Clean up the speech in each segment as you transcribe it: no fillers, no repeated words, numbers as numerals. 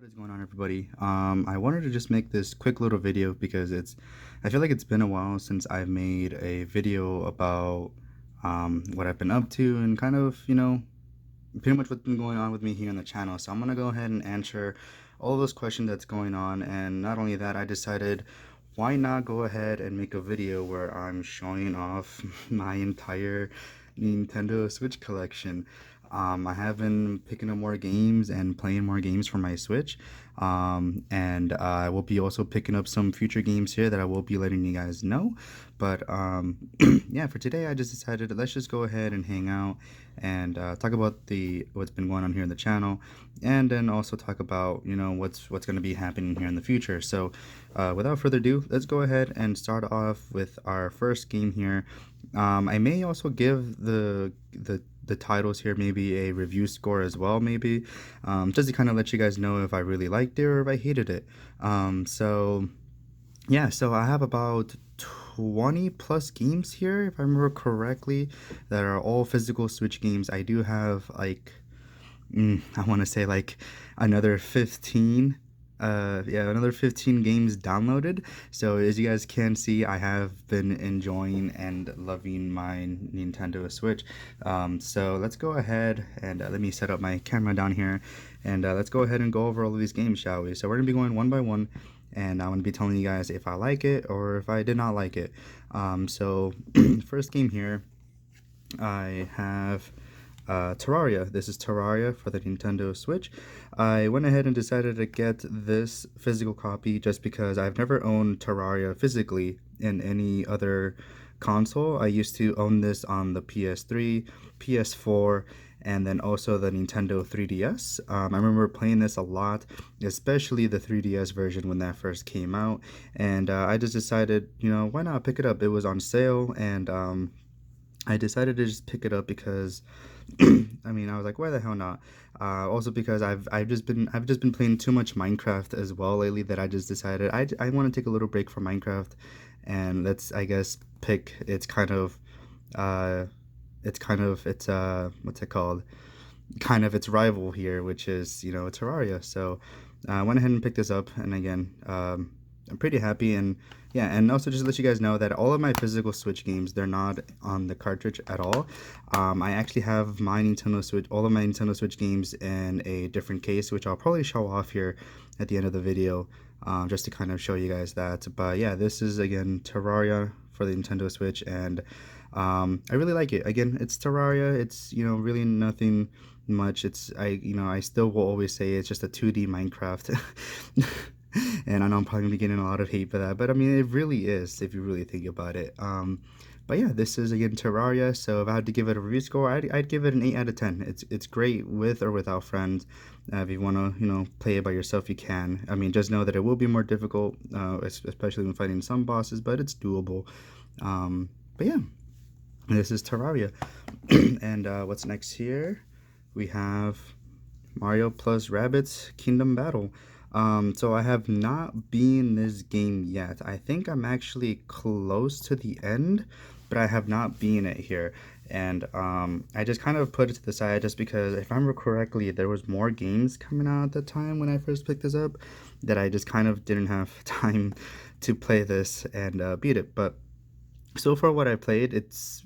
is going on, everybody? I wanted to just make this quick little video because I feel like it's been a while since I've made a video about what I've been up to and kind of, pretty much what's been going on with me here on the channel. So I'm gonna go ahead and answer all those questions that's going on, and not only that, I decided why not go ahead and make a video where I'm showing off my entire Nintendo Switch collection. I have been picking up more games and playing more games for my Switch, and I will be also picking up some future games here that I will be letting you guys know. But yeah, for today I just decided let's just go ahead and hang out and talk about the what's been going on here in the channel, and then also talk about what's going to be happening here in the future. So without further ado, let's go ahead and start off with our first game here. I may also give the titles here maybe a review score as well, maybe just to kind of let you guys know if I really liked it or if I hated it. So yeah, so I have about 20 plus games here, if I remember correctly, that are all physical Switch games. I do have like I want to say like another 15, yeah, another 15 games downloaded. So as you guys can see, I have been enjoying and loving my Nintendo Switch. So let's go ahead and let me set up my camera down here, and let's go ahead and go over all of these games, shall we? So we're gonna be going one by one, and I'm gonna be telling you guys if I like it or if I did not like it. So first game here, I have Terraria. This is Terraria for the Nintendo Switch. I went ahead and decided to get this physical copy just because I've never owned Terraria physically in any other console. I used to own this on the PS3, PS4, and then also the Nintendo 3DS. I remember playing this a lot, especially the 3DS version when that first came out, and I just decided, why not pick it up? It was on sale, and I decided to just pick it up because I mean, I was like, why the hell not? Also because I've just been playing too much Minecraft as well lately, that I just decided I want to take a little break from Minecraft, and let's, I guess, pick its kind of it's what's it called? Kind of its rival here, which is Terraria. So I went ahead and picked this up, and again, I'm pretty happy. And yeah, and also just to let you guys know that all of my physical Switch games, they're not on the cartridge at all. I actually have my Nintendo Switch, all of my Nintendo Switch games in a different case, which I'll probably show off here at the end of the video, just to kind of show you guys that. But yeah, this is again Terraria for the Nintendo Switch, and I really like it. Again, it's Terraria. It's really nothing much. I still will always say it's just a 2D Minecraft. And I know I'm probably gonna be getting a lot of hate for that, but I mean, it really is if you really think about it. But yeah, this is again Terraria. So if I had to give it a review score, I'd give it an 8 out of 10. It's great with or without friends. If you want to play it by yourself, you can. I mean, just know that it will be more difficult, especially when fighting some bosses, but it's doable. But yeah, this is Terraria. And what's next here? We have Mario plus Rabbids Kingdom Battle. So I have not beaten this game yet. I think I'm actually close to the end, but I have not beaten it here. And I just kind of put it to the side just because, if I remember correctly, there was more games coming out at the time when I first picked this up that I just kind of didn't have time to play this and beat it. But so far what I played, it's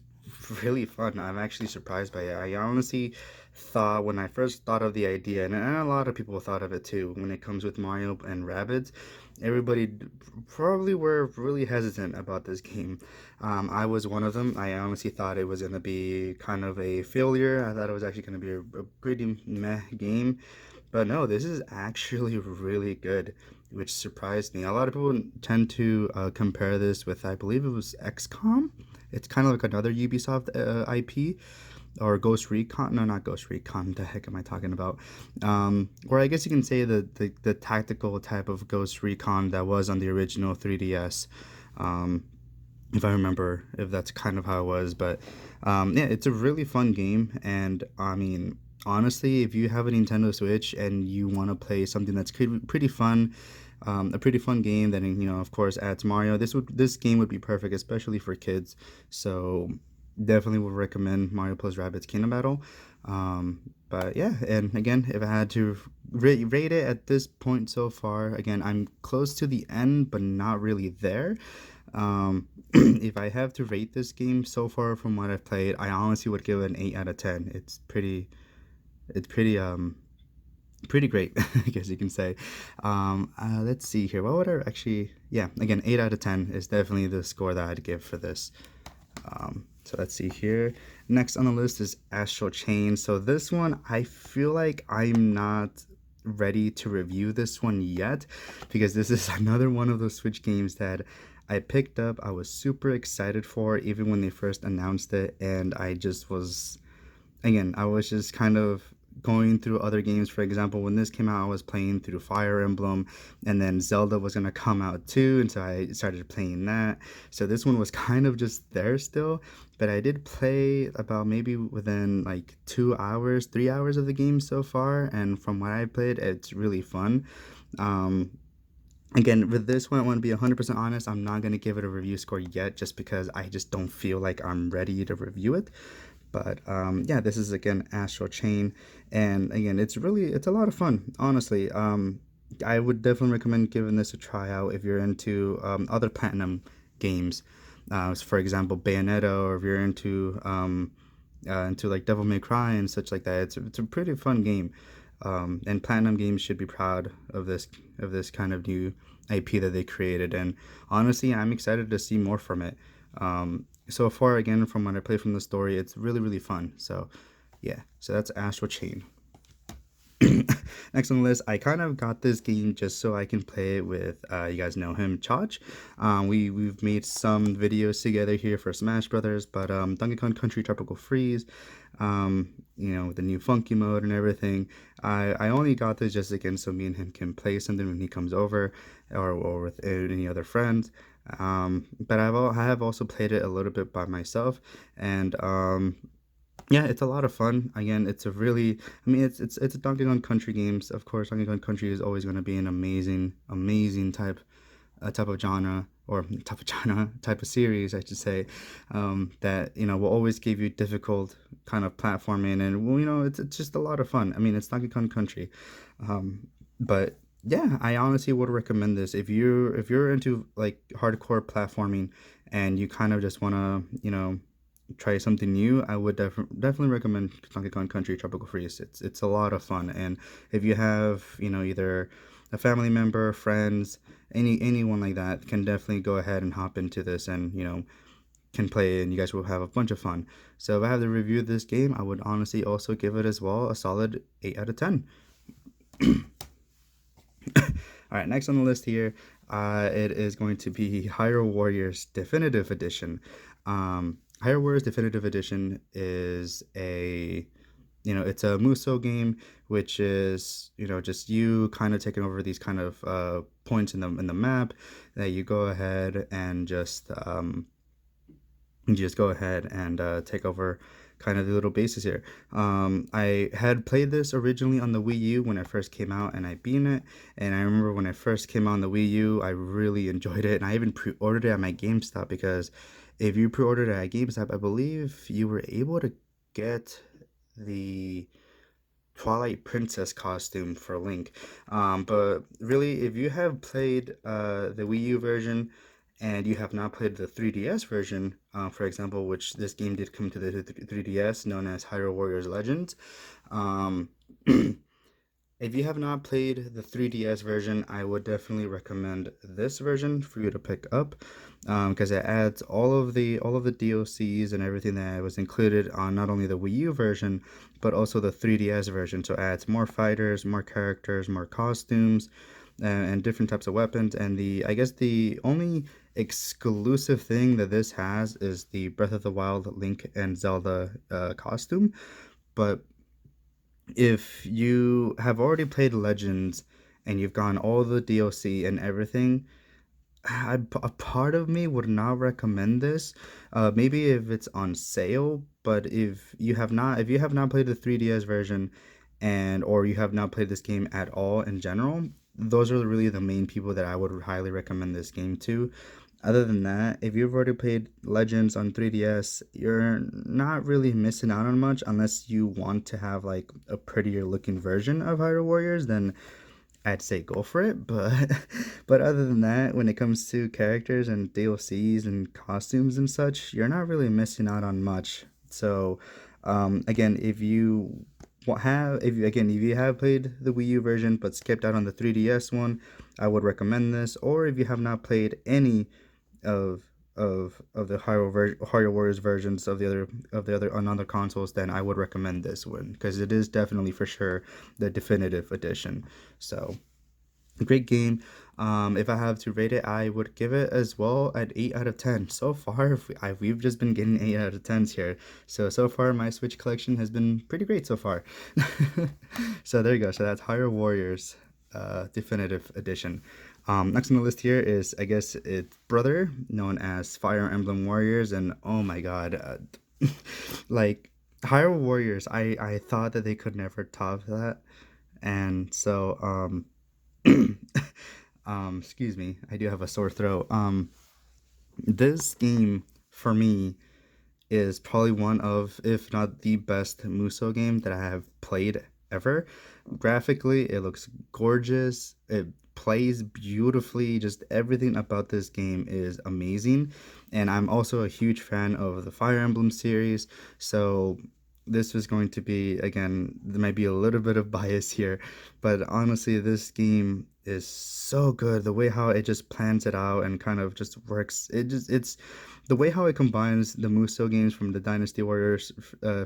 really fun. I'm actually surprised by it. I honestly thought, when I first thought of the idea, and a lot of people thought of it too, when it comes with Mario and Rabbids, everybody probably were really hesitant about this game. I was one of them. I honestly thought it was going to be kind of a failure. I thought it was actually going to be a pretty meh game. But no, this is actually really good, which surprised me. A lot of people tend to compare this with, I believe it was XCOM. It's kind of like another Ubisoft IP, or Ghost Recon. No, not Ghost Recon. The heck am I talking about? Or I guess you can say the tactical type of Ghost Recon that was on the original 3DS. If I remember, if that's kind of how it was. But yeah, it's a really fun game, and I mean, honestly, if you have a Nintendo Switch and you want to play something that's pretty fun, a pretty fun game that of course adds Mario, this game would be perfect, especially for kids. So definitely would recommend Mario plus Rabbids Kingdom Battle. But yeah, and again, if I had to rate it at this point so far, again, I'm close to the end, but not really there. If I have to rate this game so far from what I've played, I honestly would give it an 8 out of 10. It's pretty great, I guess you can say. Let's see here. What would I actually? Yeah, again, 8 out of 10 is definitely the score that I'd give for this. So let's see here. Next on the list is Astral Chain. So this one, I feel like I'm not ready to review this one yet because this is another one of those Switch games that I picked up. I was super excited for even when they first announced it, and I just was again, I was just kind of going through other games. For example, when this came out, I was playing through Fire Emblem, and then Zelda was gonna come out too, and so I started playing that. So this one was kind of just there still, but I did play about maybe within like 2 hours, 3 hours of the game so far, and from what I played, it's really fun. Um, Again, with this one, I want to be 100% honest. I'm not going to give it a review score yet just because I just don't feel like I'm ready to review it. But yeah, this is again Astral Chain, and again, it's a lot of fun. Honestly, I would definitely recommend giving this a try out if you're into other Platinum games, for example, Bayonetta, or if you're into like Devil May Cry and such like that. It's a pretty fun game, and Platinum Games should be proud of this kind of new IP that they created. And honestly, I'm excited to see more from it. So far, again, from what I played from the story, it's really fun. So yeah, so that's Astral Chain. Next on the list, I kind of got this game just so I can play it with, you guys know him, Chach. We've made some videos together here for Smash Brothers, but Donkey Kong Country Tropical Freeze, with the new funky mode and everything. I only got this just again so me and him can play something when he comes over, or with any other friends. But I have also played it a little bit by myself, and yeah, it's a lot of fun. Again, it's a really, I mean, it's a Donkey Kong Country games. Of course, Donkey Kong Country is always going to be an amazing type of genre, or type of genre, type of series, I should say, that will always give you difficult kind of platforming, and well, it's just a lot of fun. I mean, it's Donkey Kong Country, but yeah, I honestly would recommend this if you're into like hardcore platforming and you kind of just want to try something new. I would definitely recommend Donkey Kong Country Tropical Freeze. It's a lot of fun, and if you have either a family member, friends, anyone like that, can definitely go ahead and hop into this, and can play, and you guys will have a bunch of fun. So if I have to review this game, I would honestly also give it as well a solid 8 out of 10. All right, next on the list here, it is going to be Hyrule Warriors Definitive Edition. Hyrule Warriors Definitive Edition is it's a Musou game, which is, just you kind of taking over these kind of points in the map that you go ahead and just go ahead and take over kind of the little bases here. I had played this originally on the Wii U when it first came out, and I beat it. And I remember when it first came out on the Wii U, I really enjoyed it, and I even pre-ordered it at my GameStop, because if you pre-ordered it at GameStop, I believe you were able to get the Twilight Princess costume for Link. But really, if you have played the Wii U version and you have not played the 3DS version, for example, which this game did come to the 3DS, known as Hyrule Warriors Legends. Um, if you have not played the 3DS version, I would definitely recommend this version for you to pick up, because it adds all of the DLCs and everything that was included on not only the Wii U version, but also the 3DS version. So it adds more fighters, more characters, more costumes, and different types of weapons. And I guess the only exclusive thing that this has is the Breath of the Wild Link and Zelda costume. But if you have already played Legends and you've gotten all the DLC and everything, a part of me would not recommend this. Maybe if it's on sale, but if you have not played the 3DS version, or you have not played this game at all in general, those are really the main people that I would highly recommend this game to. Other than that, if you've already played Legends on 3DS, you're not really missing out on much unless you want to have like a prettier looking version of Hyrule Warriors, then I'd say go for it. But but other than that, when it comes to characters and DLCs and costumes and such, you're not really missing out on much. So again, if you have played the Wii U version but skipped out on the 3DS one, I would recommend this. Or if you have not played any of of the Hyrule Warriors versions of the other on other consoles, then I would recommend this one because it is definitely for sure the definitive edition. So great game. If I have to rate it, I would give it as well at 8 out of 10. So far, we've just been getting 8 out of 10s here. So far, my Switch collection has been pretty great so far. So there you go. So that's Hyrule Warriors Definitive Edition. Next on the list here is, I guess, its brother, known as Fire Emblem Warriors. And oh my god, like, Hyrule Warriors, I thought that they could never top that. And so, excuse me, I do have a sore throat. This game for me is probably one of, if not the best Muso game that I have played ever. Graphically, it looks gorgeous. It plays beautifully. Just everything about this game is amazing. And I'm also a huge fan of the Fire Emblem series. So this was going to be, again, there might be a little bit of bias here, but honestly, this game is so good. The way how it just plans it out and kind of just works. It's the way how it combines the Muso games from the Dynasty Warriors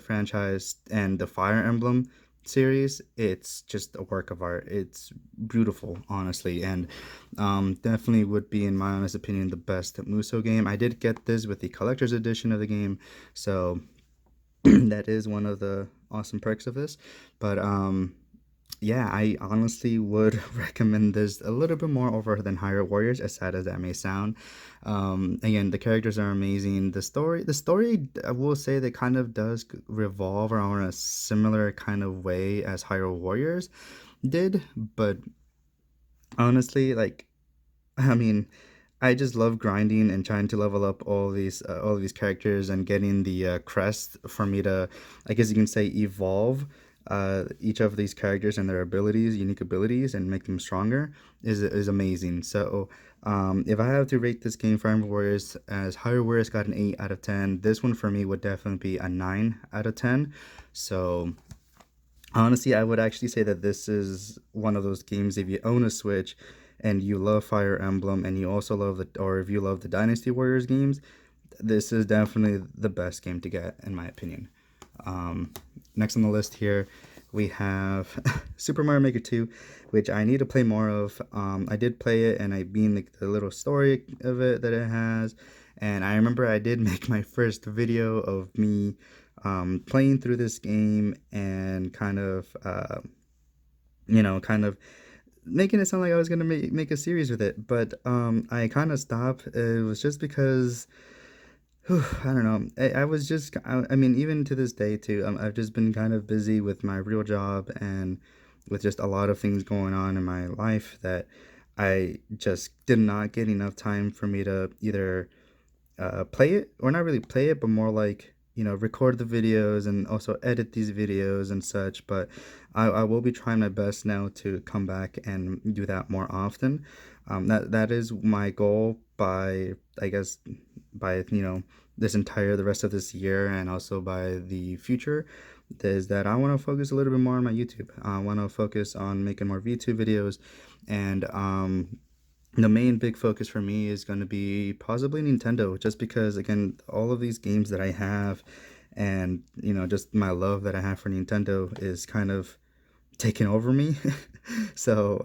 franchise and the Fire Emblem series. It's just a work of art. It's beautiful, honestly, and definitely would be, in my honest opinion, the best Muso game. I did get this with the collector's edition of the game, so that is one of the awesome perks of this. But yeah, I honestly would recommend this a little bit more over than Hyrule Warriors, as sad as that may sound. Again, the characters are amazing. The story, I will say, that kind of does revolve around a similar kind of way as Hyrule Warriors did, but honestly, like, I mean, I just love grinding and trying to level up all of these characters and getting the crest for me to, I guess you can say, evolve each of these characters and their abilities, unique abilities, and make them stronger is amazing. So if I have to rate this game, Fire Emblem Warriors, as Hyrule Warriors got an 8 out of 10, this one for me would definitely be a 9 out of 10. So honestly, I would actually say that this is one of those games, if you own a Switch and you love Fire Emblem and you also love or if you love the Dynasty Warriors games, this is definitely the best game to get, in my opinion. Um, Next on the list here, we have Super Mario Maker 2, which I need to play more of. I did play it and I beat the little story of it that it has. And I remember I did make my first video of me playing through this game and kind of, kind of making it sound like I was gonna make a series with it, but I kind of stopped. It was just because I don't know. I was just I mean, even to this day too. I've just been kind of busy with my real job and with just a lot of things going on in my life that I just did not get enough time for me to either play it, or not really play it, but more like, record the videos and also edit these videos and such. But I will be trying my best now to come back and do that more often. That is my goal by, I guess, by, the rest of this year, and also by the future, is that I want to focus a little bit more on my YouTube. I want to focus on making more VTube videos, and the main big focus for me is going to be possibly Nintendo, just because, again, all of these games that I have, and just my love that I have for Nintendo is kind of taken over me. So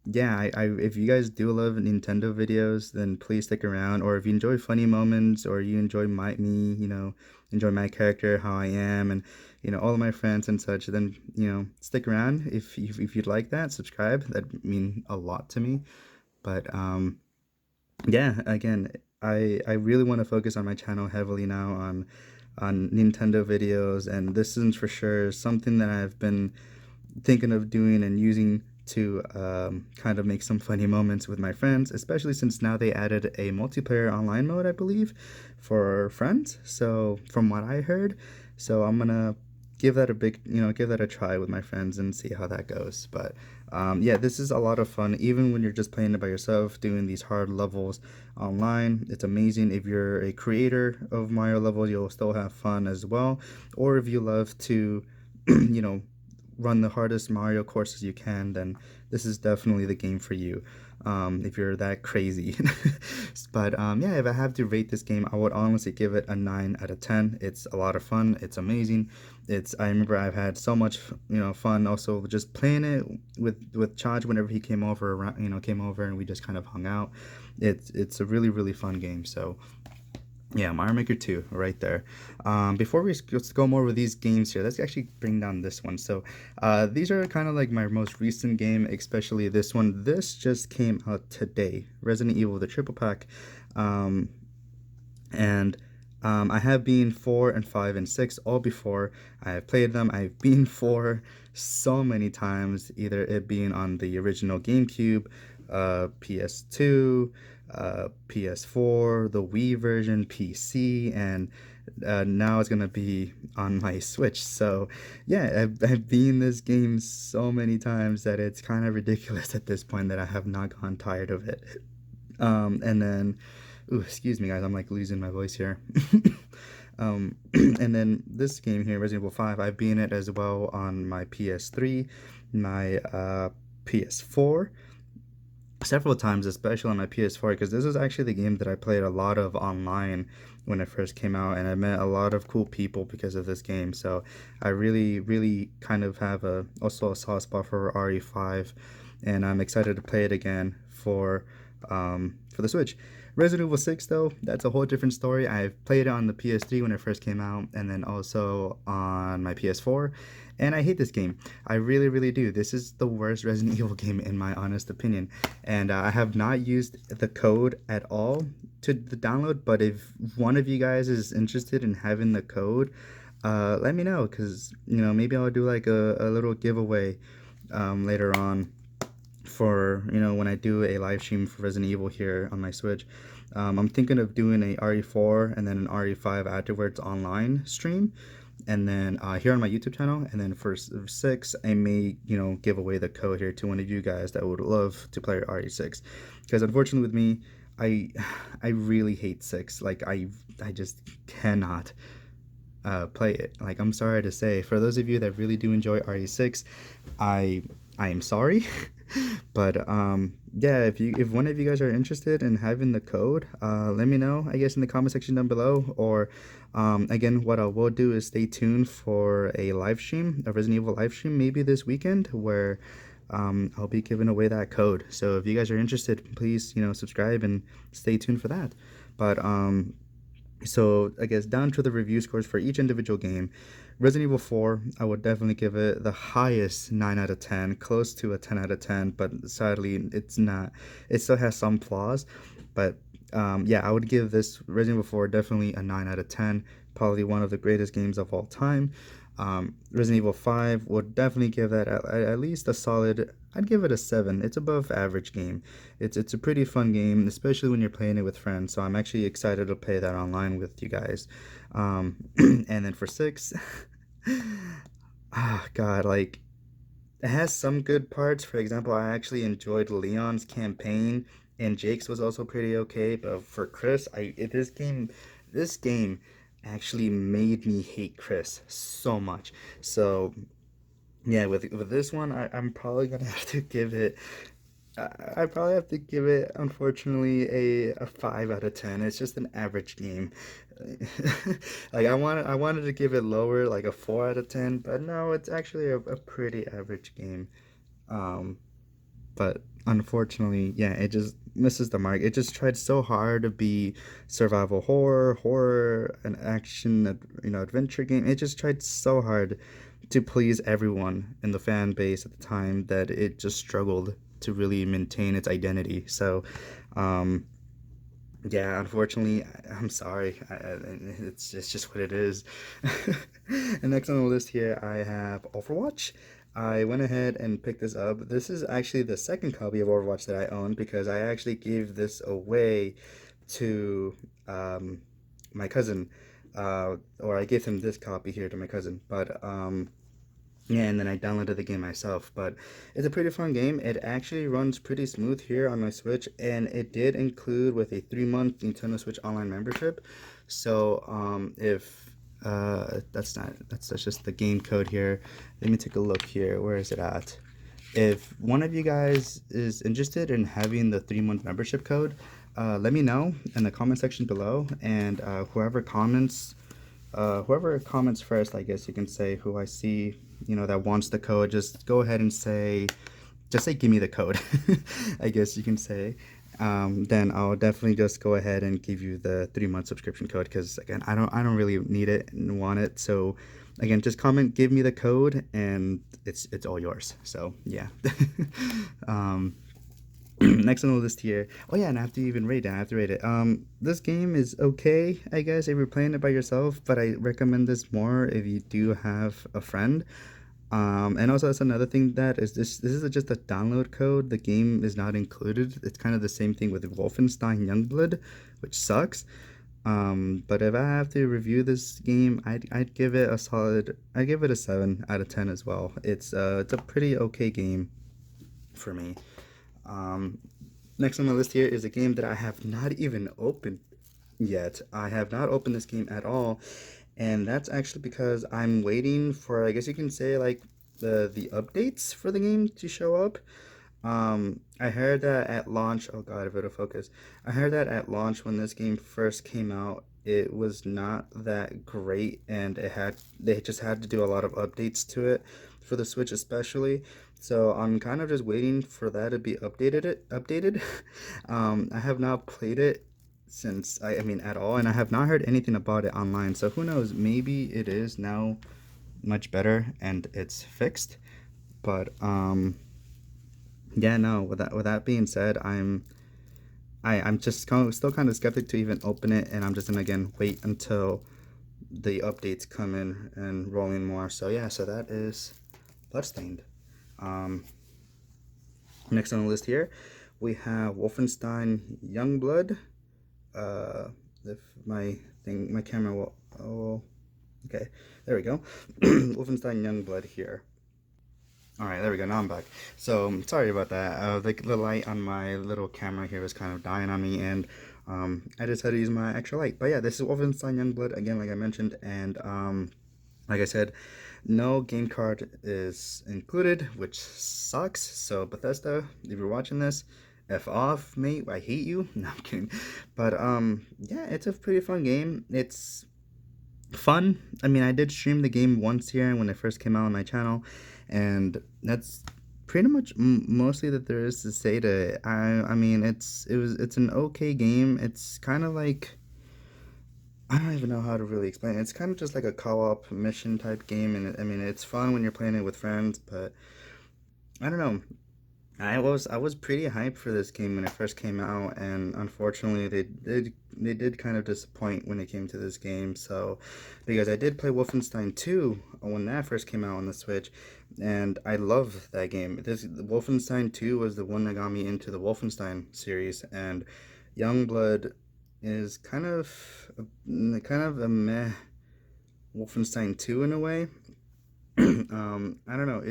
yeah, if you guys do love Nintendo videos, then please stick around. Or if you enjoy funny moments, or you enjoy enjoy my character, how I am, and all of my friends and such, then stick around. If you'd like that, subscribe. That'd mean a lot to me. But yeah, again, I really want to focus on my channel heavily now on Nintendo videos, and this is for sure something that I've been thinking of doing and using to kind of make some funny moments with my friends, especially since now they added a multiplayer online mode, I believe, for friends. So from what I heard, so I'm gonna give that a give that a try with my friends and see how that goes. But yeah, this is a lot of fun, even when you're just playing it by yourself, doing these hard levels online. It's amazing. If you're a creator of Mario levels, you'll still have fun as well. Or if you love to, run the hardest Mario courses you can, then this is definitely the game for you. If you're that crazy. But yeah, if I have to rate this game, I would honestly give it a 9 out of 10. It's a lot of fun. It's amazing. I remember I've had so much fun also just playing it with Chaj whenever he came over around, came over and we just kind of hung out. It's a really fun game. So yeah, Mario Maker 2, right there. Before we just go more with these games here, let's actually bring down this one. So, these are kind of like my most recent game, especially this one. This just came out today, Resident Evil, the triple pack. Um, and I have been 4 and 5 and 6 all before. I have played them. I've been 4 so many times, either it being on the original GameCube, PS2, PS4, the Wii version, PC, and now it's gonna be on my Switch. So yeah, I've been this game so many times that it's kind of ridiculous at this point that I have not gone tired of it. And then, ooh, excuse me, guys, I'm like losing my voice here. And then this game here, Resident Evil 5, I've been it as well on my PS3, my PS4, several times, especially on my PS4, because this is actually the game that I played a lot of online when it first came out, and I met a lot of cool people because of this game. So I really kind of have also a soft spot for RE5, and I'm excited to play it again for the Switch. Resident Evil 6, though, that's a whole different story. I've played it on the PS3 when it first came out, and then also on my PS4, and I hate this game. I really do. This is the worst Resident Evil game in my honest opinion, and I have not used the code at all to the download, but if one of you guys is interested in having the code, let me know, because, maybe I'll do like a little giveaway later on for when I do a live stream for Resident Evil here on my Switch. I'm thinking of doing a RE4 and then an RE5 afterwards online stream, and then here on my YouTube channel. And then for 6, I may give away the code here to one of you guys that would love to play RE6, because unfortunately with me, I really hate 6. Like I just cannot play it. Like, I'm sorry to say, for those of you that really do enjoy RE6, I am sorry. But yeah, if one of you guys are interested in having the code, let me know, I guess, in the comment section down below. Or again, what I will do is stay tuned for a live stream, a Resident Evil live stream, maybe this weekend, where I'll be giving away that code. So if you guys are interested, please subscribe and stay tuned for that. But so I guess down to the review scores for each individual game. Resident Evil 4, I would definitely give it the highest 9 out of 10, close to a 10 out of 10, but sadly it's not. It still has some flaws, but yeah, I would give this Resident Evil 4 definitely a 9 out of 10, probably one of the greatest games of all time. Resident Evil 5 would definitely give that at least a solid, I'd give it a 7. It's above average game. It's a pretty fun game, especially when you're playing it with friends, so I'm actually excited to play that online with you guys. And then for 6, ah, God, like, it has some good parts. For example, I actually enjoyed Leon's campaign, and Jake's was also pretty okay. But for Chris, this game actually made me hate Chris so much. So yeah, with this one, I'm probably gonna have to give it. I probably have to give it, unfortunately, a 5 out of 10. It's just an average game. Like, I wanted to give it lower, like a 4 out of 10, but no, it's actually a pretty average game. Um, but unfortunately, yeah, it just misses the mark. It just tried so hard to be survival horror, an action, adventure game. It just tried so hard to please everyone in the fan base at the time that it just struggled to really maintain its identity. So, yeah, unfortunately, I'm sorry. It's just what it is. And next on the list here, I have Overwatch. I went ahead and picked this up. This is actually the second copy of Overwatch that I own because I actually gave this away to um, my cousin, or I gave him this copy here to my cousin. But yeah, and then I downloaded the game myself. But it's a pretty fun game. It actually runs pretty smooth here on my Switch, and it did include with a 3 month Nintendo Switch Online membership. So if that's not that's just the game code here. Let me take a look here. Where is it at? If one of you guys is interested in having the 3 month membership code, let me know in the comment section below, and whoever comments first, I guess you can say, who I see, that wants the code, just go ahead and just say, give me the code, I guess you can say. Then I'll definitely just go ahead and give you the 3 month subscription code because again, I don't really need it and want it. So again, just comment, give me the code, and it's all yours. So yeah. um, Next on the list here. Oh yeah, and I have to even rate it. I have to rate it. This game is okay, I guess, if you're playing it by yourself, but I recommend this more if you do have a friend. And also that's another thing that is this is just a download code. The game is not included. It's kind of the same thing with Wolfenstein Youngblood, which sucks. But if I have to review this game, I'd give it a solid. I'd give it a 7 out of 10 as well. It's a pretty okay game for me. Um, Next on the list here is a game that I have not even opened yet. I have not opened this game at all, and that's actually because I'm waiting for, I guess you can say, like the updates for the game to show up. I heard that at launch, oh god, if it'll focus. I heard that at launch when this game first came out, it was not that great, and they just had to do a lot of updates to it for the Switch especially. So I'm kind of just waiting for that to be updated. I have not played it since I mean at all, and I have not heard anything about it online. So who knows? Maybe it is now much better and it's fixed. But yeah, no. With that being said, I'm just still kind of skeptic to even open it, and I'm just gonna again wait until the updates come in and roll in more. So yeah, so that is Bloodstained. Um, Next on the list here, we have Wolfenstein Youngblood. If my camera will, oh, okay, there we go. Wolfenstein Youngblood here. All right, there we go. Now I'm back. So sorry about that. The light on my little camera here was kind of dying on me, and I just had to use my extra light. But yeah, this is Wolfenstein Youngblood again, like I mentioned, and like I said, no game card is included, which sucks. So Bethesda, if you're watching this, F off, mate. I hate you. No, I'm kidding. But yeah, it's a pretty fun game. It's fun. I mean, I did stream the game once here when it first came out on my channel, and that's pretty much mostly that there is to say to it. I mean, it's an okay game. It's kind of like, I don't even know how to really explain it. It's kind of just like a co-op mission type game, and I mean, it's fun when you're playing it with friends, but I don't know. I was pretty hyped for this game when it first came out, and unfortunately they did kind of disappoint when it came to this game. So because I did play Wolfenstein 2 when that first came out on the Switch, and I love that game. This Wolfenstein 2 was the one that got me into the Wolfenstein series, and Youngblood is kind of a meh Wolfenstein 2 in a way. I don't know.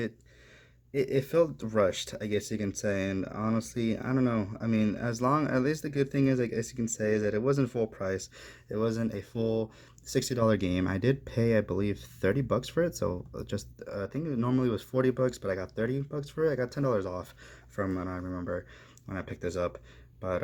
It felt rushed, I guess you can say, and honestly, I don't know. I mean, at least the good thing is, I guess you can say, is that it wasn't full price. It wasn't a full $60 game. I did pay, I believe, $30 for it. So just, I think it normally was $40, but I got $30 for it. I got $10 off from when I remember when I picked this up. But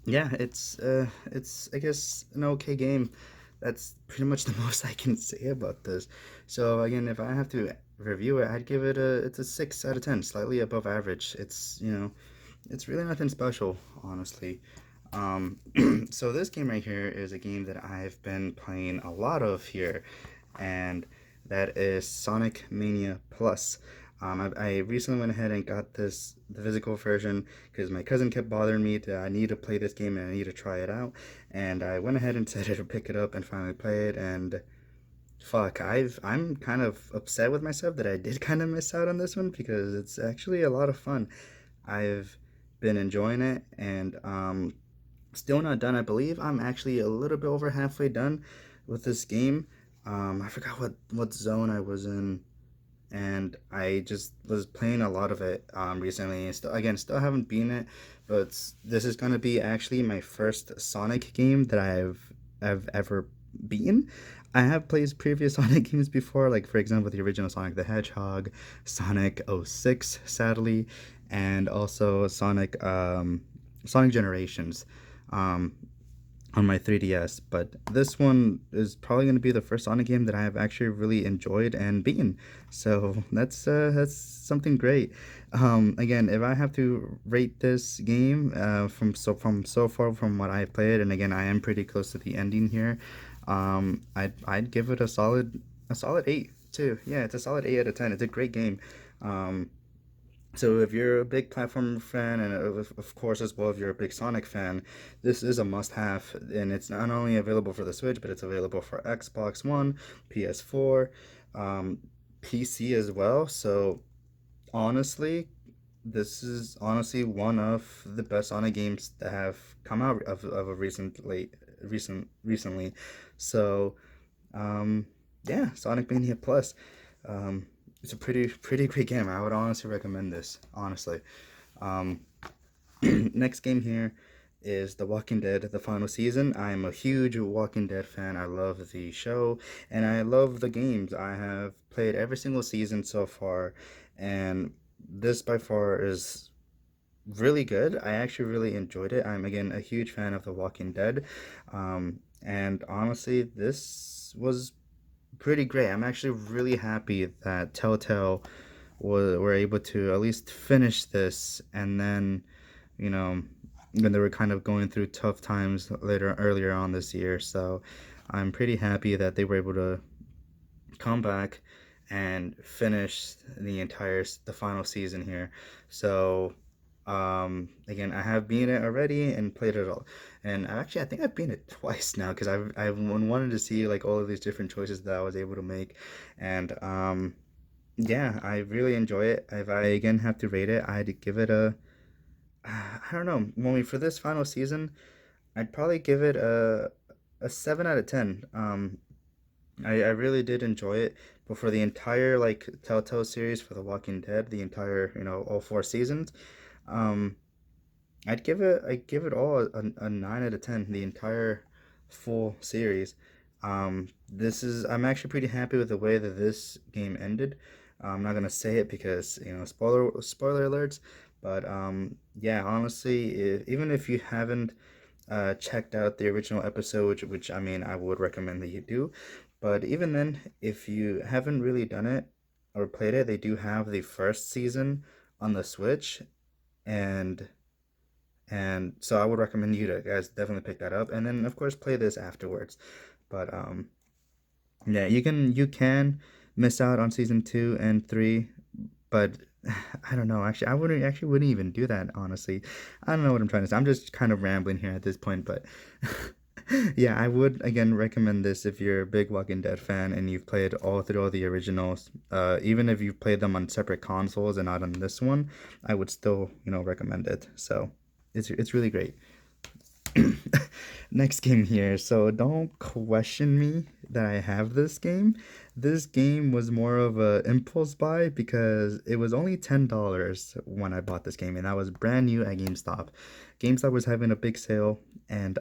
yeah, it's I guess an okay game. That's pretty much the most I can say about this. So again, if I have to review it, I'd give it's a 6 out of 10, slightly above average. It's really nothing special, honestly. Um, so this game right here is a game that I've been playing a lot of here, and that is Sonic Mania Plus. I recently went ahead and got the physical version because my cousin kept bothering me that I need to play this game and I need to try it out. And I went ahead and said to pick it up and finally play it. And Fuck, I'm kind of upset with myself that I did kind of miss out on this one because it's actually a lot of fun. I've been enjoying it, and still not done. I believe I'm actually a little bit over halfway done with this game. I forgot what zone I was in, and I just was playing a lot of it recently. And still, again, still haven't beaten it, but this is gonna be actually my first Sonic game that I've ever beaten. I have played previous Sonic games before, like for example, the original Sonic the Hedgehog, Sonic '06, sadly, and also Sonic Generations. Um, on my 3DS, but this one is probably going to be the first Sonic game that I have actually really enjoyed and beaten. So that's something great. Again, if I have to rate this game from so far from what I've played, and again I am pretty close to the ending here, I'd give it a solid 8 too. Yeah, it's a solid 8 out of 10. It's a great game. Um, so if you're a big platform fan, and of course as well if you're a big Sonic fan, this is a must-have, and it's not only available for the Switch, but it's available for Xbox One, PS4, um, PC as well. So honestly, this is honestly one of the best Sonic games that have come out of a recently. So yeah, Sonic Mania Plus. Um, it's a pretty great game. I would honestly recommend this. Honestly. Um, Next game here is The Walking Dead, the final season. I'm a huge Walking Dead fan. I love the show and I love the games. I have played every single season so far, and this by far is really good. I actually really enjoyed it. I'm again a huge fan of The Walking Dead. And honestly, this was pretty great. I'm actually really happy that Telltale were able to at least finish this, and then, you know, when they were kind of going through tough times earlier on this year. So I'm pretty happy that they were able to come back and finish the final season here. So again, I have beaten it already and played it all, and I think I've beaten it twice now because I've wanted to see like all of these different choices that I was able to make, and yeah, I really enjoy it. If I again have to rate it, I'd give it a I don't know. When we for this final season, I'd probably give it a 7 out of 10. I really did enjoy it, but for the entire like Telltale series for The Walking Dead, the entire all 4 seasons, um, I'd give it all a 9 out of 10. The entire full series. This is I'm actually pretty happy with the way that this game ended. I'm not gonna say it because spoiler alerts, but yeah, honestly, even if you haven't checked out the original episode, which I mean I would recommend that you do, but even then, if you haven't really done it or played it, they do have the first season on the Switch, and so I would recommend you to guys definitely pick that up, and then of course play this afterwards. But yeah, you can miss out on season 2 and 3, but I don't know. Actually, I wouldn't even do that, honestly. I don't know what I'm trying to say. I'm just kind of rambling here at this point, but yeah, I would again recommend this if you're a big Walking Dead fan and you've played all through all the originals. Even if you've played them on separate consoles and not on this one, I would still, recommend it. So it's really great. Next game here. So don't question me that I have this game. This game was more of a impulse buy because it was only $10 when I bought this game, and that was brand new at GameStop. GameStop was having a big sale, and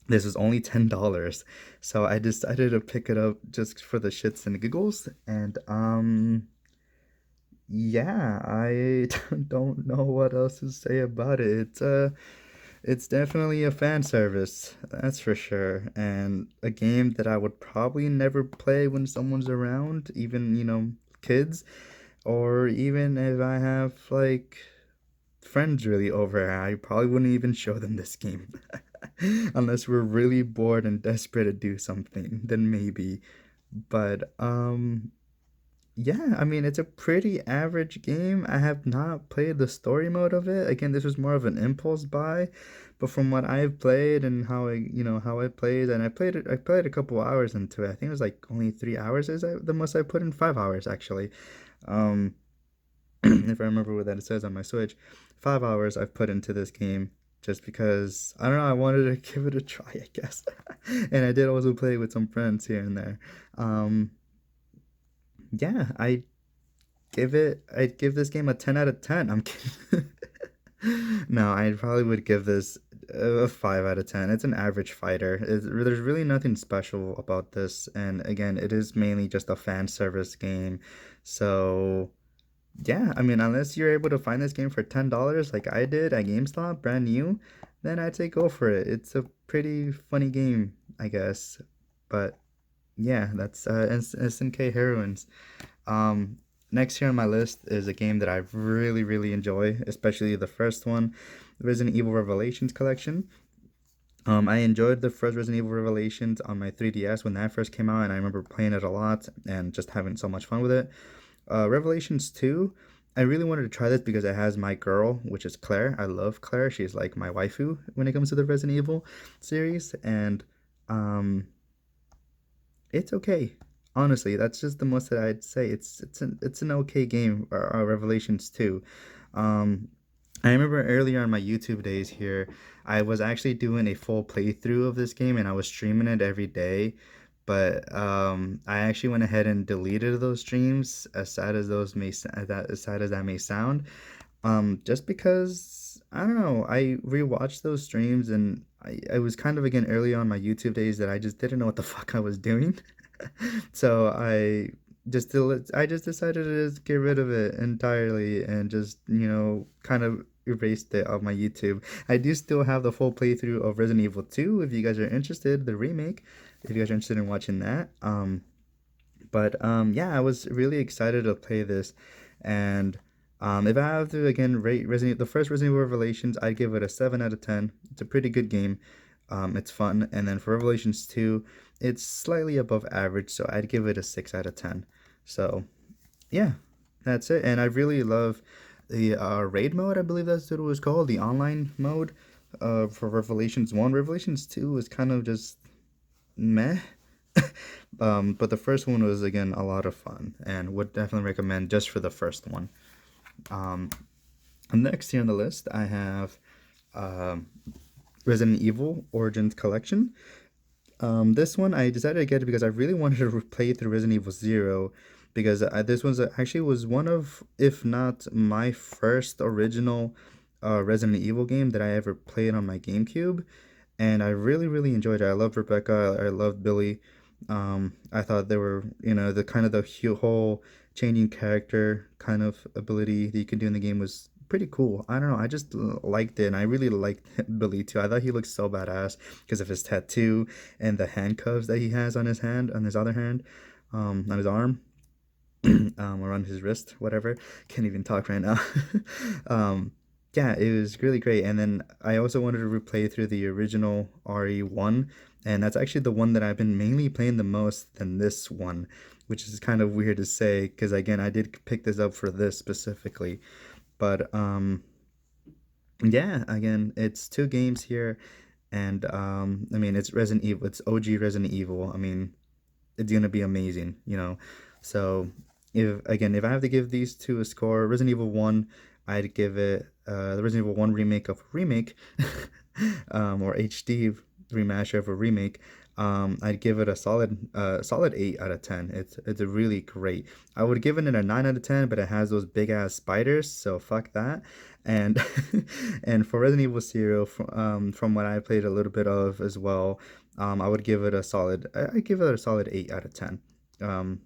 this was only $10. So I decided to pick it up just for the shits and giggles, and yeah, I don't know what else to say about it. It's definitely a fan service, that's for sure, and a game that I would probably never play when someone's around, even, kids, or even if I have like friends really over, I probably wouldn't even show them this game. Unless we're really bored and desperate to do something, then maybe. But Yeah, I mean, it's a pretty average game. I have not played the story mode of it. Again, this was more of an impulse buy, but from what I've played and how how I played, and I played a couple hours into it. I think it was like only 3 hours is the most I put in, 5 hours actually. Um, if I remember what that it says on my Switch, 5 hours I've put into this game just because I don't know, I wanted to give it a try, I guess. And I did also play with some friends here and there. Um, yeah, I'd give this game a 10 out of 10. I'm kidding. No, I probably would give this a 5 out of 10. It's an average fighter. There's really nothing special about this. And again, it is mainly just a fan service game. So, yeah, I mean, unless you're able to find this game for $10 like I did at GameStop, brand new, then I'd say go for it. It's a pretty funny game, I guess. But yeah, that's SNK Heroines. Um, Next here on my list is a game that I really, really enjoy, especially the first one, Resident Evil Revelations collection. I enjoyed the first Resident Evil Revelations on my 3DS when that first came out, and I remember playing it a lot and just having so much fun with it. Revelations 2, I really wanted to try this because it has my girl, which is Claire. I love Claire. She's like my waifu when it comes to the Resident Evil series, and um, it's okay. Honestly, that's just the most that I'd say. It's an okay game. Revelations 2. Um, I remember earlier on my YouTube days here, I was actually doing a full playthrough of this game and I was streaming it every day. But I actually went ahead and deleted those streams, as sad as those may as sad as that may sound. Just because I don't know, I rewatched those streams and I was kind of again early on my YouTube days that I just didn't know what the fuck I was doing. So I just decided to just get rid of it entirely and just, kind of erased it off my YouTube. I do still have the full playthrough of Resident Evil 2 if you guys are interested, the remake, if you guys are interested in watching that. But yeah, I was really excited to play this, and if I have to again rate the first Resident Evil Revelations, I'd give it a 7 out of 10. It's a pretty good game. It's fun, and then for Revelations 2, it's slightly above average, so I'd give it a 6 out of 10. So yeah, that's it. And I really love the raid mode. I believe that's what it was called, the online mode. For Revelations 1, Revelations 2 was kind of just meh. But the first one was again a lot of fun and would definitely recommend just for the first one. Um, Next here on the list, I have um, Resident Evil Origins Collection. This one I decided to get it because I really wanted to play through Resident Evil Zero because this was actually was one of, if not my first original Resident Evil game that I ever played on my GameCube, and I really really enjoyed it. I loved Rebecca. I loved Billy. I thought they were, the kind of the whole changing character kind of ability that you can do in the game was pretty cool. I don't know, I just liked it, and I really liked Billy too. I thought he looked so badass because of his tattoo and the handcuffs that he has on his hand, on his other hand, on his arm, or on his wrist, whatever. Can't even talk right now. um, yeah, it was really great. And then I also wanted to replay through the original RE1, and that's actually the one that I've been mainly playing the most than this one, which is kind of weird to say because again, I did pick this up for this specifically. But yeah, again, it's two games here, and I mean, it's Resident Evil, it's OG Resident Evil. I mean, it's gonna be amazing, you know. So if I have to give these two a score, Resident Evil 1, I'd give it the Resident Evil 1 remake of a remake, or HD remaster of a remake. I'd give it a solid 8 out of 10. It's a really great. I would give it a 9 out of 10, but it has those big ass spiders, so fuck that. And and for Resident Evil Zero, from what I played a little bit of as well, I would give it a solid. I give it a solid 8 out of 10. Um,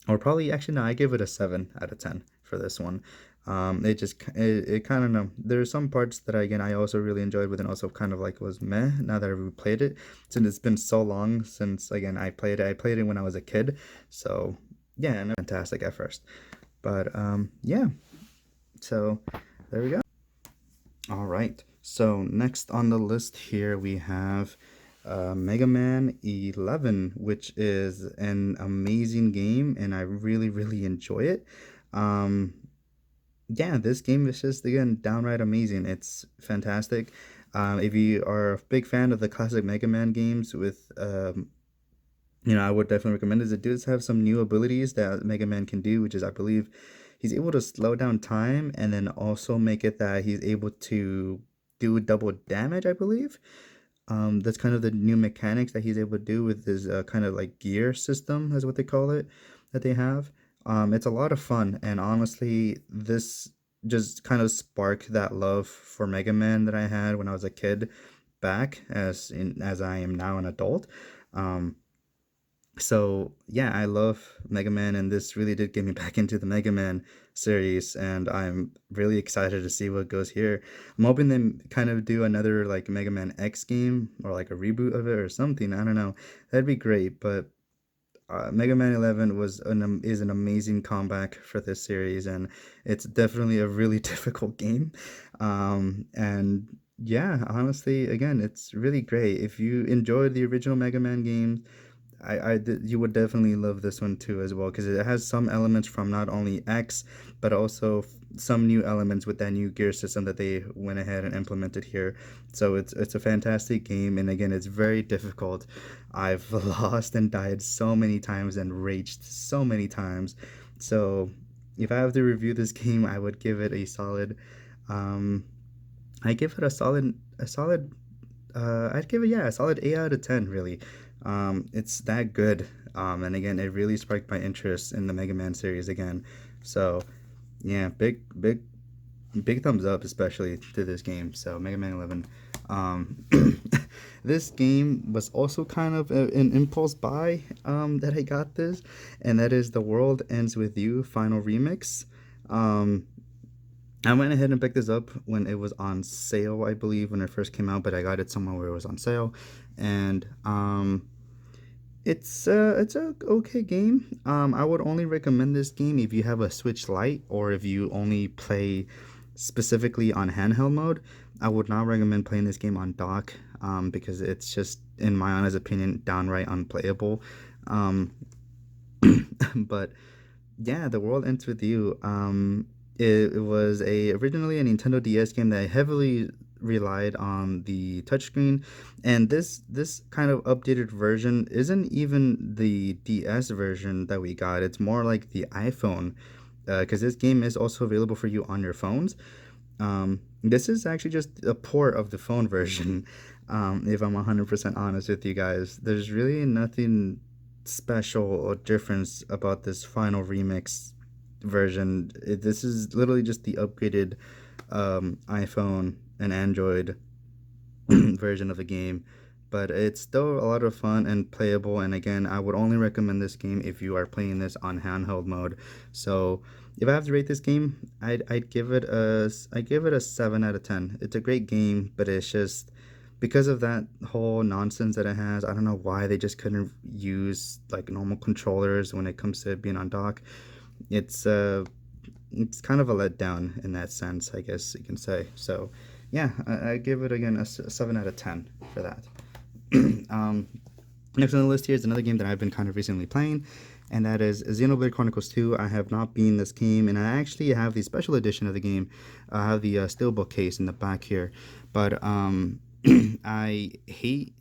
or probably actually no, I give it a 7 out of 10 for this one. It kind of no. There are some parts that again I also really enjoyed, but then also kind of like was meh. Now that I replayed it, since it's been so long since again I played it. I played it when I was a kid, so yeah, and fantastic at first. But yeah. So there we go. All right. So next on the list here we have Mega Man 11, which is an amazing game, and I really, really enjoy it. Um, yeah, this game is just again downright amazing. It's fantastic. If you are a big fan of the classic Mega Man games with I would definitely recommend it. It does have some new abilities that Mega Man can do, which is I believe he's able to slow down time and then also make it that he's able to do double damage, I believe. That's kind of the new mechanics that he's able to do with his kind of like gear system, is what they call it, that they have. It's a lot of fun, and honestly, this just kind of sparked that love for Mega Man that I had when I was a kid, back as I am now an adult. Um, so yeah, I love Mega Man, and this really did get me back into the Mega Man series, and I'm really excited to see what goes here. I'm hoping they kind of do another like Mega Man X game or like a reboot of it or something. I don't know. That'd be great, but Mega Man 11 is an amazing comeback for this series, and it's definitely a really difficult game. And yeah, honestly, again, it's really great. If you enjoyed the original Mega Man games, you would definitely love this one too as well, because it has some elements from not only X but also some new elements with that new gear system that they went ahead and implemented here. So it's a fantastic game, and again, it's very difficult. I've lost and died so many times and raged so many times. So if I have to review this game, I would give it a solid. Um, I give it a solid I'd give it, yeah, a solid 8 out of 10, really. It's that good. And again, it really sparked my interest in the Mega Man series again. So, yeah, big thumbs up, especially to this game. So, Mega Man 11. Um, this game was also kind of an impulse buy that I got this, and that is The World Ends With You Final Remix. Um, I went ahead and picked this up when it was on sale, I believe, when it first came out, but I got it somewhere where it was on sale, and it's a okay game. I would only recommend this game if you have a Switch Lite or if you only play specifically on handheld mode. I would not recommend playing this game on dock, because it's just, in my honest opinion, downright unplayable. Um, but yeah, The World Ends With You. It was originally a Nintendo DS game that heavily relied on the touchscreen, and this kind of updated version isn't even the DS version that we got. It's more like the iPhone, because this game is also available for you on your phones. This is actually just a port of the phone version. If I'm 100% honest with you guys, there's really nothing special or difference about this final remix version. This is literally just the upgraded iPhone and Android version of the game, but it's still a lot of fun and playable. And again, I would only recommend this game if you are playing this on handheld mode. So if I have to rate this game, I'd give it a 7 out of 10. It's a great game, but it's just because of that whole nonsense that it has. I don't know why they just couldn't use like normal controllers when it comes to being on dock. It's it's kind of a letdown in that sense, I guess you can say. So yeah, I give it again a 7 out of 10 for that. um, Next on the list here is another game that I've been kind of recently playing, and that is Xenoblade Chronicles 2. I have not beaten this game, and I actually have the special edition of the game. I have the steelbook case in the back here, but I hate.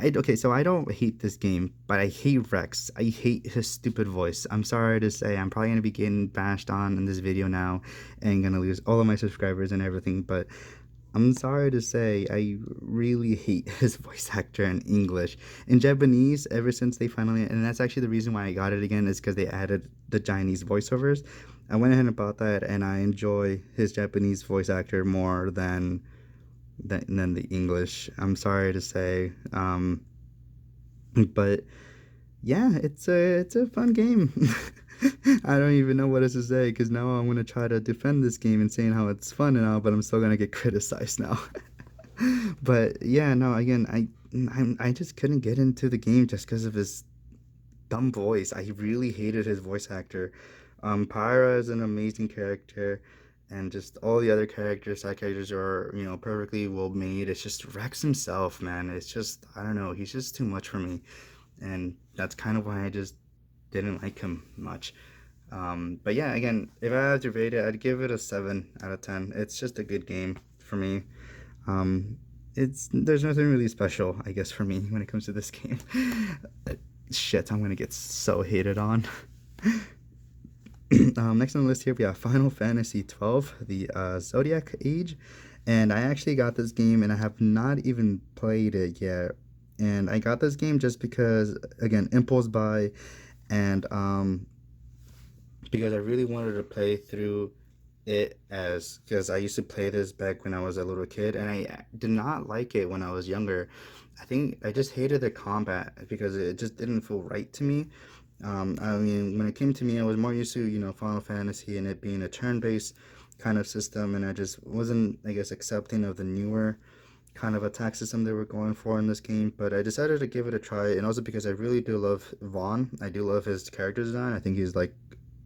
Okay, so I don't hate this game, but I hate Rex. I hate his stupid voice. I'm sorry to say, I'm probably gonna be getting bashed on in this video now, and gonna lose all of my subscribers and everything. But I'm sorry to say, I really hate his voice actor in English. In Japanese, ever since they finally, and that's actually the reason why I got it again, is because they added the Chinese voiceovers. I went ahead and bought that, and I enjoy his Japanese voice actor more than the English. I'm sorry to say, but yeah, it's a fun game. I don't even know what else to say because now I'm gonna try to defend this game and saying how it's fun and all, but I'm still gonna get criticized now. But yeah, no, again, I just couldn't get into the game just because of his dumb voice. I really hated his voice actor. Pyra is an amazing character, and just all the other characters, side characters are, perfectly well made. It's just Rex himself, man. It's just, I don't know, he's just too much for me. And that's kind of why I just didn't like him much. But yeah, again, if I had to rate it, I'd give it a 7 out of 10. It's just a good game for me. Um, there's nothing really special, I guess, for me when it comes to this game. Shit, I'm gonna get so hated on. Next on the list here, we have Final Fantasy 12, the Zodiac Age. And I actually got this game and I have not even played it yet. And I got this game just because, again, impulse buy, and because I really wanted to play through it, as because I used to play this back when I was a little kid, and I did not like it when I was younger. I think I just hated the combat because it just didn't feel right to me. I mean, when it came to me, I was more used to, Final Fantasy and it being a turn-based kind of system, and I just wasn't, I guess, accepting of the newer kind of attack system they were going for in this game. But I decided to give it a try, and also because I really do love Vaughn. I do love his character design. I think he's like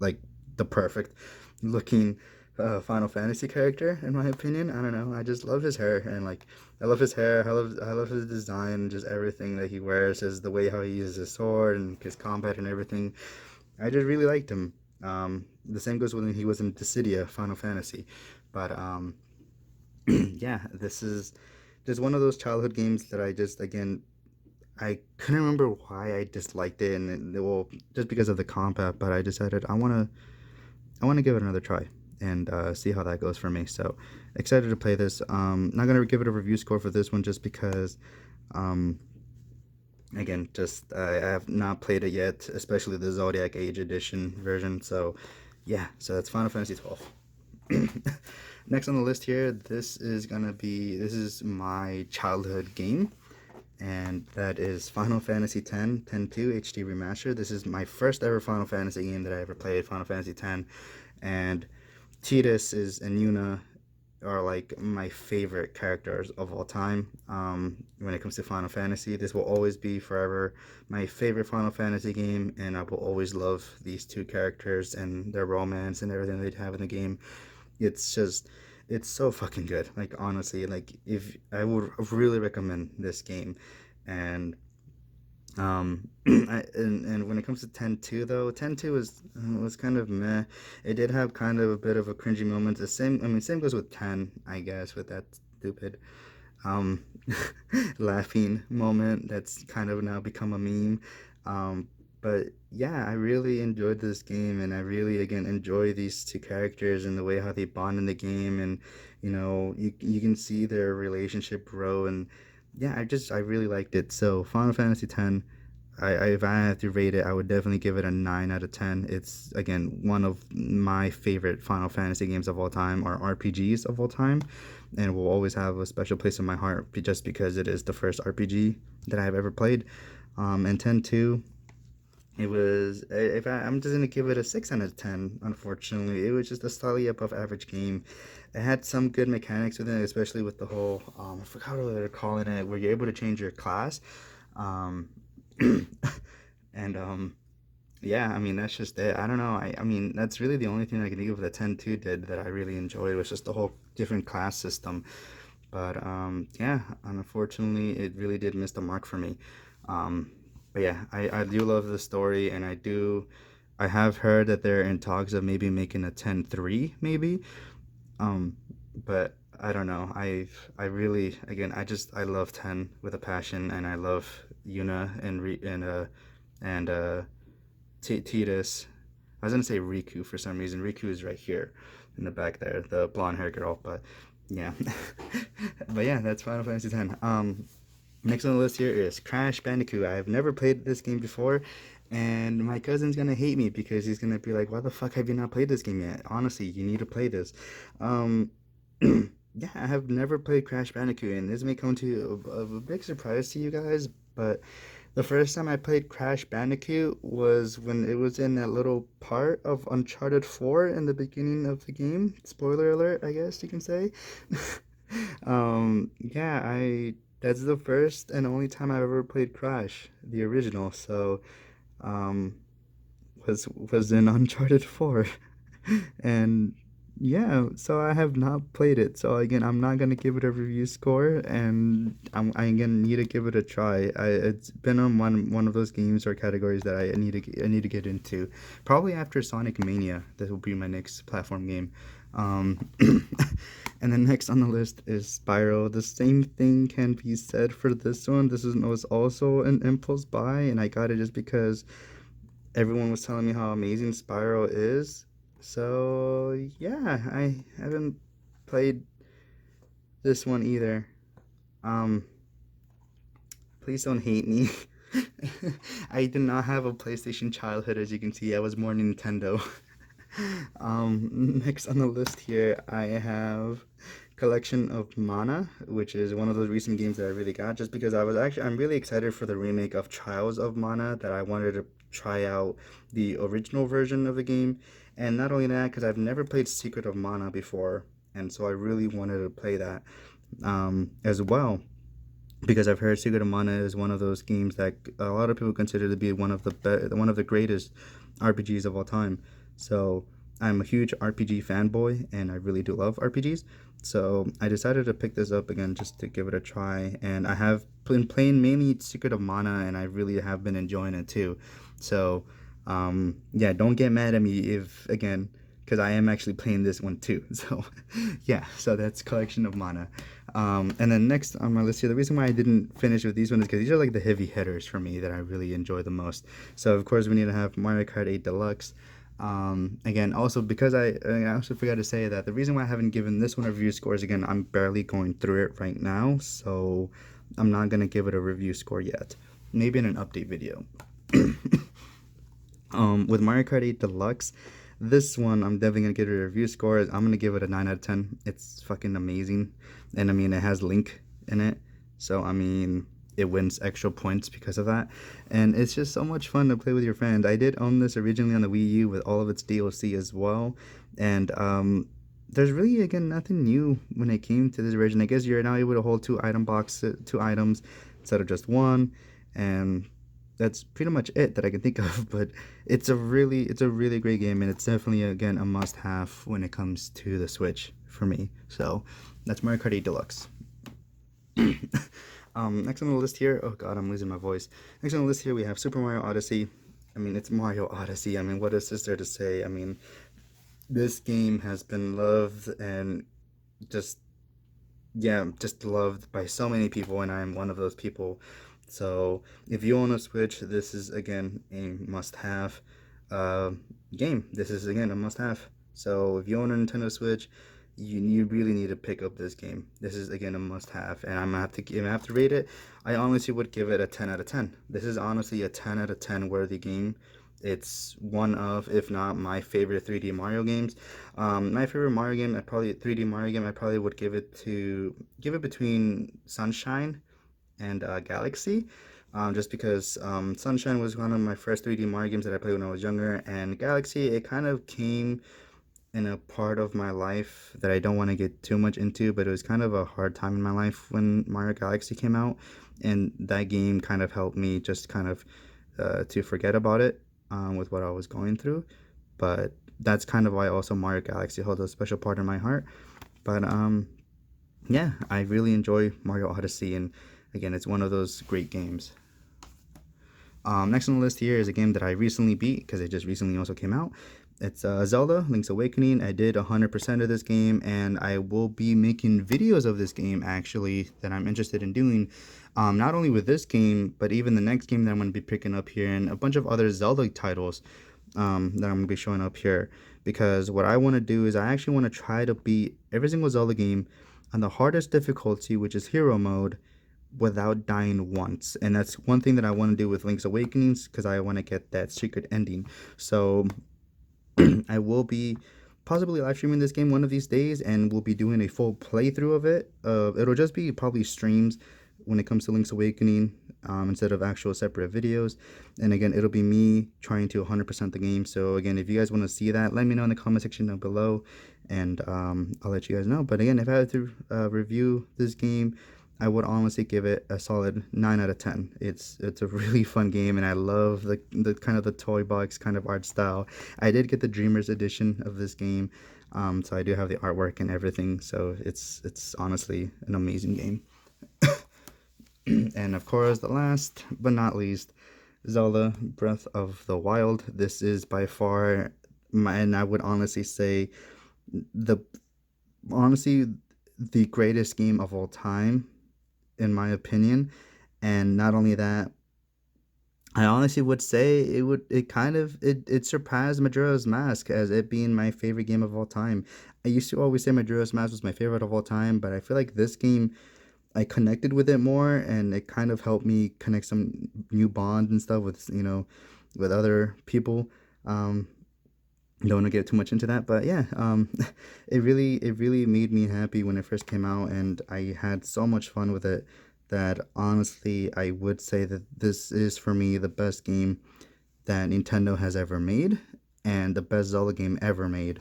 the perfect looking Final Fantasy character in my opinion. I don't know. I just love his hair, and like I love his hair. I love his design, just everything that he wears, is the way how he uses his sword and his combat and everything. I just really liked him. The same goes when he was in Dissidia Final Fantasy, but yeah, this is just one of those childhood games that I just, again, I couldn't remember why I disliked it, and well, just because of the combat. But I decided I want to give it another try and see how that goes for me. So excited to play this. Not gonna give it a review score for this one just because, um, again, just I have not played it yet, especially the Zodiac Age Edition version. So yeah, so that's Final Fantasy 12. Next on the list here, this is my childhood game, and that is Final Fantasy X, 10-2 HD Remaster. This is my first ever Final Fantasy game that I ever played, Final Fantasy X, and Tidus and Yuna are like my favorite characters of all time. When it comes to Final Fantasy, this will always be forever my favorite Final Fantasy game, and I will always love these two characters and their romance and everything they have in the game. It's just, it's so fucking good. Like honestly, like if I would really recommend this game, and and when it comes to 10-2 though, 10-2 was kind of meh. It did have kind of a bit of a cringy moment. The same, I mean, same goes with 10, I guess, with that stupid um laughing moment that's kind of now become a meme. But yeah, I really enjoyed this game, and I really, again, enjoy these two characters and the way how they bond in the game, and you can see their relationship grow, and yeah, I really liked it. So Final Fantasy X, if I had to rate it, I would definitely give it a 9 out of 10. It's, again, one of my favorite Final Fantasy games of all time, or RPGs of all time, and will always have a special place in my heart just because it is the first RPG that I've ever played. And 10-2, it was, I'm just gonna give it a 6 out of 10. Unfortunately, it was just a slightly above average game. It had some good mechanics with it, especially with the whole, I forgot what they're calling it, where you're able to change your class. Um, and yeah, I mean, that's just it. I don't know. I mean, that's really the only thing I can think of that 10-2 did that I really enjoyed, was just the whole different class system. But yeah, unfortunately, it really did miss the mark for me. Um, but yeah, I do love the story, and I have heard that they're in talks of maybe making a 10-3 maybe. Um, but I don't know. I really, again, I love 10 with a passion, and I love Yuna and Tidus. I was gonna say Riku for some reason. Riku is right here in the back there, the blonde hair girl. But yeah, but yeah, that's Final Fantasy X. Next on the list here is Crash Bandicoot. I have never played this game before, and my cousin's gonna hate me because he's gonna be like, "Why the fuck have you not played this game yet? Honestly, you need to play this." Um, yeah, I have never played Crash Bandicoot, and this may come to a big surprise to you guys, but the first time I played Crash Bandicoot was when it was in that little part of Uncharted 4 in the beginning of the game. Spoiler alert, I guess you can say. Yeah, I that's the first and only time I've ever played Crash, the original. So, um, was in Uncharted 4, and Yeah, so I have not played it. So again, I'm not gonna give it a review score, and I again need to give it a try. It's been on one of those games or categories that I need to get into. Probably after Sonic Mania, that will be my next platform game. Um, and then next on the list is Spyro. The same thing can be said for this one. Was also an impulse buy, and I got it just because everyone was telling me how amazing Spyro is. So yeah, I haven't played this one either. Um, please don't hate me. I did not have a PlayStation childhood, as you can see. I was more Nintendo. Next on the list here, I have Collection of Mana, which is one of those recent games that I really got just because I'm really excited for the remake of Trials of Mana that I wanted to try out the original version of the game. And not only that, because I've never played Secret of Mana before, and so I really wanted to play that as well because I've heard Secret of Mana is one of those games that a lot of people consider to be one of the greatest RPGs of all time. So I'm a huge RPG fanboy, and I really do love RPGs. So I decided to pick this up again just to give it a try, and I have been playing mainly Secret of Mana, and I really have been enjoying it too. So yeah, don't get mad at me if again because I am actually playing this one too. So, yeah, so that's Collection of Mana. And then next on my list here, the reason why I didn't finish with these ones is because these are like the heavy hitters for me that I really enjoy the most. So, of course, we need to have Mario Kart 8 Deluxe. Again, also because I also forgot to say that the reason why I haven't given this one a review score is again, I'm barely going through it right now. So, I'm not going to give it a review score yet. Maybe in an update video. With Mario Kart 8 Deluxe, this one I'm definitely gonna give it a review score. I'm gonna give it a 9 out of 10. It's fucking amazing, and I mean it has Link in it, so I mean it wins extra points because of that, and it's just so much fun to play with your friends. I did own this originally on the Wii U with all of its DLC as well, and there's really again nothing new when it came to this version. I guess you're now able to hold two items instead of just one, and that's pretty much it that I can think of. But it's a really great game, and it's definitely again a must have when it comes to the Switch for me. So that's Mario Kart 8 Deluxe. Next on the list here, oh god, I'm losing my voice. Next on the list here, we have Super Mario Odyssey. I mean, it's Mario Odyssey. I mean, what is there to say? I mean, this game has been loved and just yeah, just loved by so many people, and I'm one of those people. So if you own a Switch, this is again a must-have uh, game. This is again a must-have. So if you own a Nintendo Switch, you really need to pick up this game. This is again a must-have, and I'm gonna have to if I have to rate it. I honestly would give it a 10 out of 10. This is honestly a 10 out of 10 worthy game. It's one of, if not my favorite 3D Mario games. My favorite Mario game, I probably 3D Mario game, I probably would give it between Sunshine and Galaxy, just because Sunshine was one of my first 3D Mario games that I played when I was younger, and Galaxy it kind of came in a part of my life that I don't want to get too much into, but it was kind of a hard time in my life when Mario Galaxy came out, and that game kind of helped me just kind of to forget about it with what I was going through. But that's kind of why also Mario Galaxy holds a special part in my heart. But yeah, I really enjoy Mario Odyssey, and again, it's one of those great games. Next on the list here is a game that I recently beat because it just recently also came out. It's Zelda Link's Awakening. I did 100% of this game, and I will be making videos of this game actually that I'm interested in doing. Not only with this game, but even the next game that I'm going to be picking up here, and a bunch of other Zelda titles that I'm going to be showing up here. Because what I want to do is I actually want to try to beat every single Zelda game on the hardest difficulty, which is Hero Mode, without dying once. And that's one thing that I want to do with Link's Awakenings because I want to get that secret ending. So I will be possibly live streaming this game one of these days, and we'll be doing a full playthrough of it. It'll just be probably streams when it comes to Link's Awakening instead of actual separate videos. And again, it'll be me trying to 100% the game. So again, if you guys want to see that, let me know in the comment section down below, and I'll let you guys know. But again, if I had to review this game, I would honestly give it a solid 9 out of 10. It's a really fun game, and I love the kind of the toy box kind of art style. I did get the Dreamers edition of this game. So I do have the artwork and everything. So it's honestly an amazing game. And of course, the last but not least, Zelda Breath of the Wild. This is by far and I would honestly say the honestly the greatest game of all time, in my opinion. And not only that, I honestly would say it surpassed Majora's Mask as it being my favorite game of all time. I used to always say Majora's Mask was my favorite of all time, but I feel like this game I connected with it more, and it kind of helped me connect some new bonds and stuff with with other people. Um, don't want to get too much into that, but yeah, it really made me happy when it first came out, and I had so much fun with it that honestly I would say that this is for me the best game that Nintendo has ever made, and the best Zelda game ever made,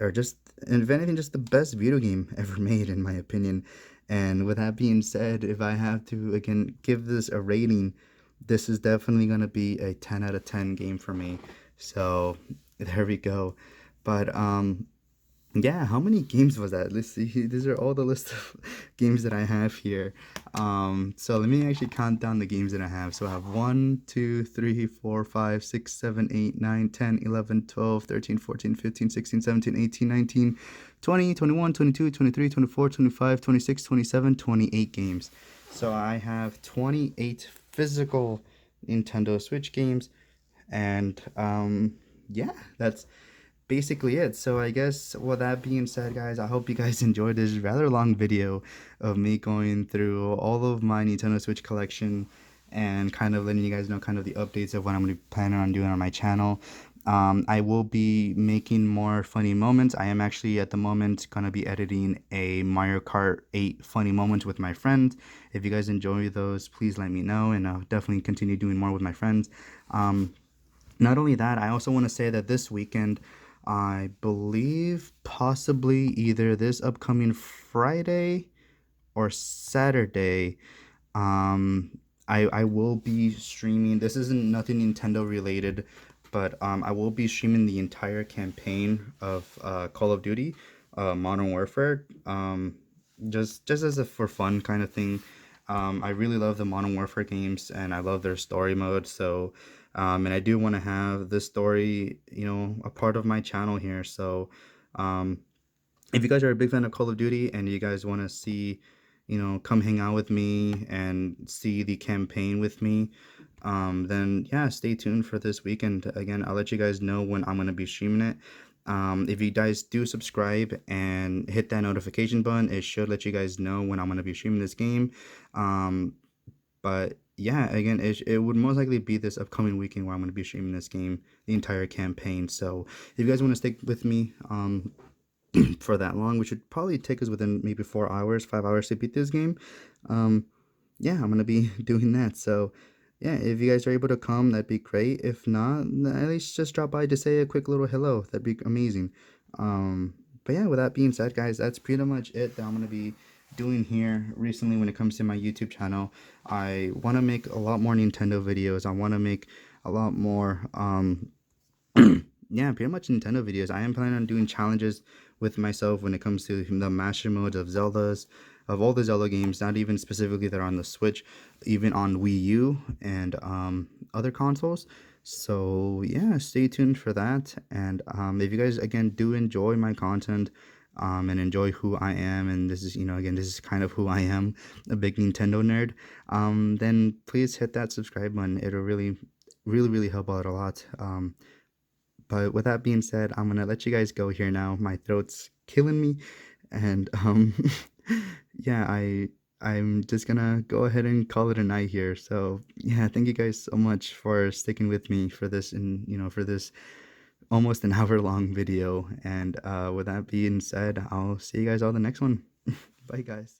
or just, and if anything, just the best video game ever made, in my opinion. And with that being said, if I have to again give this a rating, this is definitely going to be a 10 out of 10 game for me. So there we go. But yeah, how many games was that? Let's see. These are all the list of games that I have here. So let me actually count down the games that I have. So I have 1, 2, 3, 4, 5, 6, 7, 8, 9, 10, 11, 12, 13, 14, 15, 16, 17, 18, 19, 20, 21, 22, 23, 24, 25, 26, 27, 28 games. So I have 28 physical Nintendo Switch games. And yeah, that's basically it. So I guess with that being said, guys, I hope you guys enjoyed this rather long video of me going through all of my Nintendo Switch collection and kind of letting you guys know kind of the updates of what I'm going to be planning on doing on my channel. I will be making more funny moments. I am actually at the moment going to be editing a Mario Kart 8 funny moments with my friends. If you guys enjoy those, please let me know, and I'll definitely continue doing more with my friends. Not only that, I also want to say that this weekend, I believe possibly either this upcoming Friday or Saturday, I will be streaming. This isn't nothing Nintendo related, but I will be streaming the entire campaign of Call of Duty, Modern Warfare. Just as a for fun kind of thing. I really love the Modern Warfare games, and I love their story mode. So, and I do want to have this story, a part of my channel here. So, um, if you guys are a big fan of Call of Duty and you guys want to see, come hang out with me and see the campaign with me, then yeah, stay tuned for this weekend. Again, I'll let you guys know when I'm going to be streaming it. If you guys do subscribe and hit that notification button, it should let you guys know when I'm going to be streaming this game. Um, but yeah, again, it would most likely be this upcoming weekend where I'm going to be streaming this game, the entire campaign. So if you guys want to stick with me, for that long, which would probably take us within maybe 4 hours, 5 hours to beat this game. Um, yeah, I'm gonna be doing that. So, yeah, if you guys are able to come, that'd be great. If not, at least just drop by to say a quick little hello. That'd be amazing. But yeah, with that being said, guys, that's pretty much it that I'm gonna be doing here recently when it comes to my YouTube channel. I want to make a lot more Nintendo videos. I want to make a lot more yeah, pretty much Nintendo videos. I am planning on doing challenges with myself when it comes to the master modes of Zeldas, of all the Zelda games, not even specifically that are on the Switch, even on Wii U and other consoles. So yeah, stay tuned for that. And if you guys again do enjoy my content, and enjoy who I am, and this is, again, this is kind of who I am, a big Nintendo nerd, then please hit that subscribe button. It'll really, really, really help out a lot. But with that being said, I'm gonna let you guys go here now. My throat's killing me, and yeah, I'm just gonna go ahead and call it a night here. So yeah, thank you guys so much for sticking with me for this, and for this almost an hour long video. And with that being said, I'll see you guys all the next one. Bye, guys.